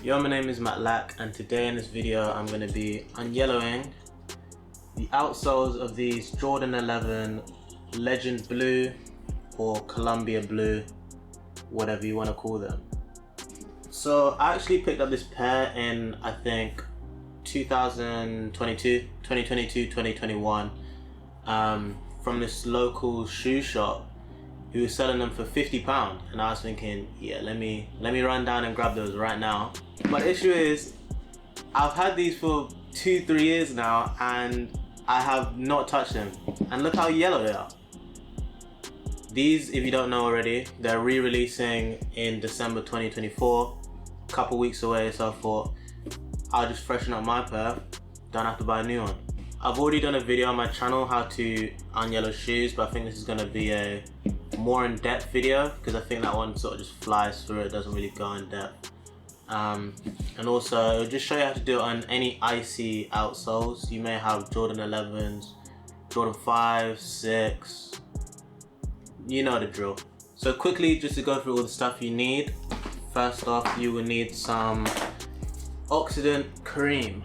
Yo, my name is Matt Lack, and today in this video I'm going to be unyellowing the outsoles of these Jordan 11 Legend Blue or Columbia Blue, whatever you want to call them. So I actually picked up this pair in, I think, 2022, 2021 from this local shoe shop who was selling them for £50, and I was thinking, yeah, let me run down and grab those right now. But the issue is, I've had these for 2-3 years now and I have not touched them, and look how yellow they are. These, if you don't know already, they're re-releasing in December 2024, a couple weeks away, so I thought I'll just freshen up my pair, don't have to buy a new one. I've already done a video on my channel how to unyellow shoes, but I think this is going to be a more in-depth video because I think that one sort of just flies through, it doesn't really go in depth. And also it'll just show you how to do it on any icy outsoles. You may have Jordan 11s, Jordan 5, 6, you know the drill. So quickly, just to go through all the stuff you need. First off, you will need some Oxidant cream.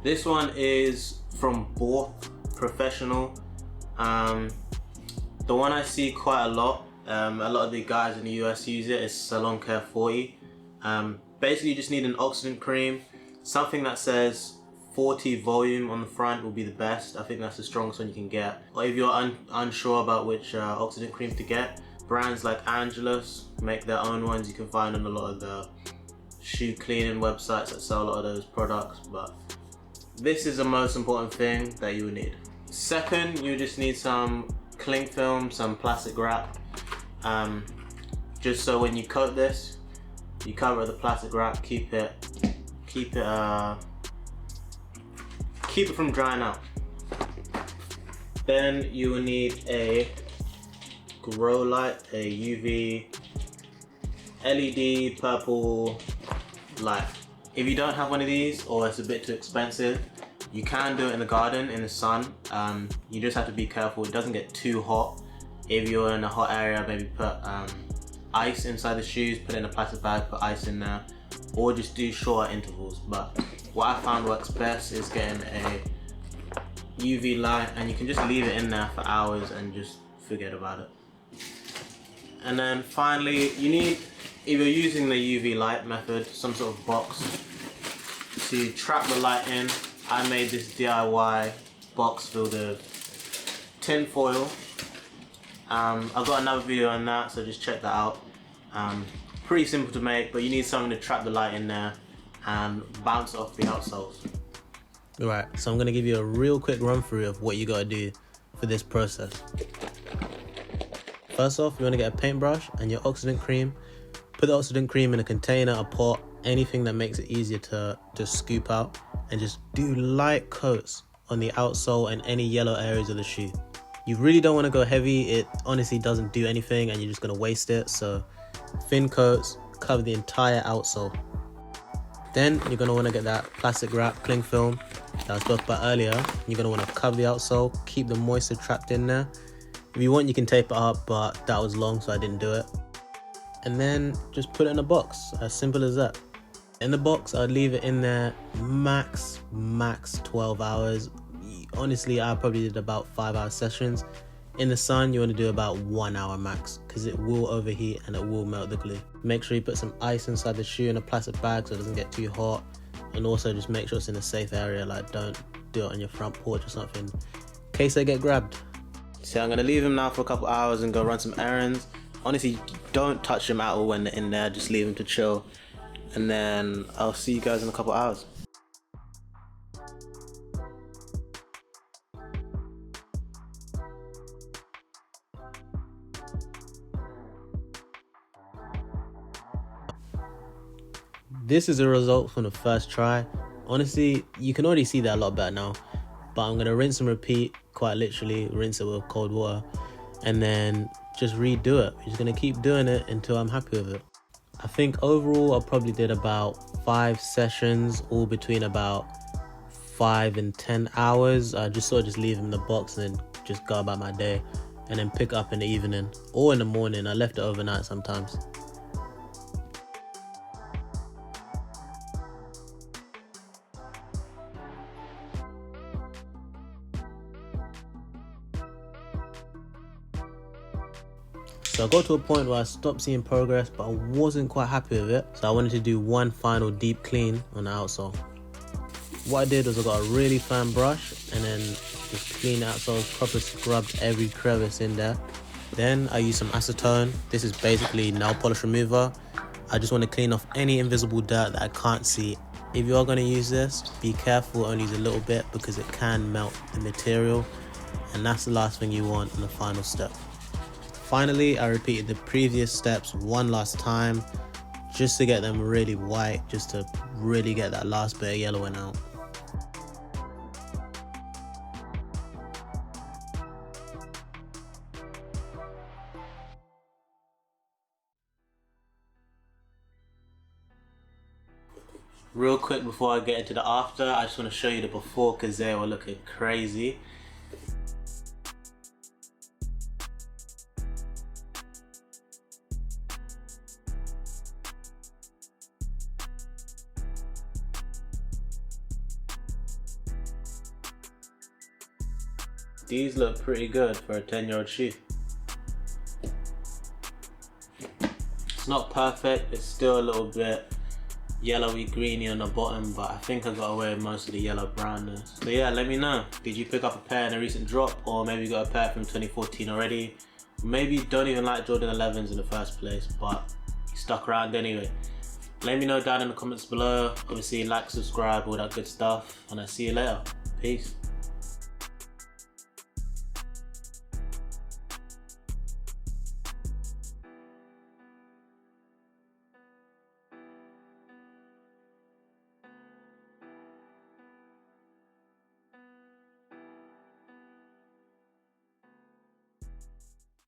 This one is from Borth Professional. The one I see quite a lot of the guys in the US use it, is Salon 40. Basically you just need an Oxidant cream, something that says 40 volume on the front will be the best. I think that's the strongest one you can get. Or if you're unsure about which Oxidant cream to get, brands like Angelus make their own ones. You can find on a lot of the shoe cleaning websites that sell a lot of those products, but this is the most important thing that you will need. Second, you just need some cling film, some plastic wrap, just so when you coat this, you cover it with the plastic wrap, keep it from drying out. Then you will need a grow light, a UV LED purple light. If you don't have one of these, or it's a bit too expensive, you can do it in the garden, in the sun. You just have to be careful it doesn't get too hot. If you're in a hot area, maybe put ice inside the shoes, put it in a plastic bag, put ice in there, or just do shorter intervals. But what I found works best is getting a UV light, and you can just leave it in there for hours and just forget about it. And then finally, you need, if you're using the UV light method, some sort of box to trap the light in. I made this DIY box filled with tin foil. I've got another video on that, so just check that out. Pretty simple to make, but you need something to trap the light in there and bounce off the outsoles. Alright, so I'm going to give you a real quick run through of what you got to do for this process. First off, you want to get a paintbrush and your Oxidant cream. Put the Oxidant cream in a container, a pot, anything that makes it easier to scoop out, and just do light coats on the outsole and any yellow areas of the shoe. You really don't want to go heavy, it honestly doesn't do anything and you're just going to waste it, so thin coats, cover the entire outsole. Then you're going to want to get that plastic wrap cling film that I spoke about earlier. You're going to want to cover the outsole, keep the moisture trapped in there. If you want, you can tape it up, but that was long, so I didn't do it. And then just put it in a box, as simple as that. In the box, I'd leave it in there max 12 hours. Honestly, I probably did about 5-hour sessions. In the sun, you want to do about 1 hour max because it will overheat and it will melt the glue. Make sure you put some ice inside the shoe in a plastic bag so it doesn't get too hot. And also just make sure it's in a safe area, like don't do it on your front porch or something in case they get grabbed. So I'm going to leave them now for a couple hours and go run some errands. Honestly, don't touch them at all when they're in there, just leave them to chill. And then I'll see you guys in a couple hours. This is the result from the first try. Honestly, you can already see that a lot better now. But I'm going to rinse and repeat, quite literally, rinse it with cold water. And then just redo it. I'm just going to keep doing it until I'm happy with it. I think overall I probably did about 5 sessions, all between about 5 and 10 hours. I just sort of just leave them in the box and then just go about my day. and then pick up in the evening or in the morning. I left it overnight sometimes. So I got to a point where I stopped seeing progress, but I wasn't quite happy with it. So I wanted to do one final deep clean on the outsole. What I did was I got a really fine brush and then just clean the outsoles, proper scrubbed every crevice in there. Then I used some acetone. This is basically nail polish remover. I just want to clean off any invisible dirt that I can't see. If you are going to use this, be careful, only use a little bit because it can melt the material, and that's the last thing you want in the final step. Finally, I repeated the previous steps one last time just to get them really white, just to really get that last bit of yellowing out. Real quick before I get into the after, I just want to show you the before because they were looking crazy. These look pretty good for a 10-year-old shoe. It's not perfect, it's still a little bit yellowy greeny on the bottom, but I think I got away with most of the yellow brownness. So yeah, let me know, did you pick up a pair in a recent drop, or maybe you got a pair from 2014 already? Maybe you don't even like Jordan 11s in the first place, but you stuck around anyway. Let me know down in the comments below. Obviously like, subscribe, all that good stuff, and I'll see you later. Peace.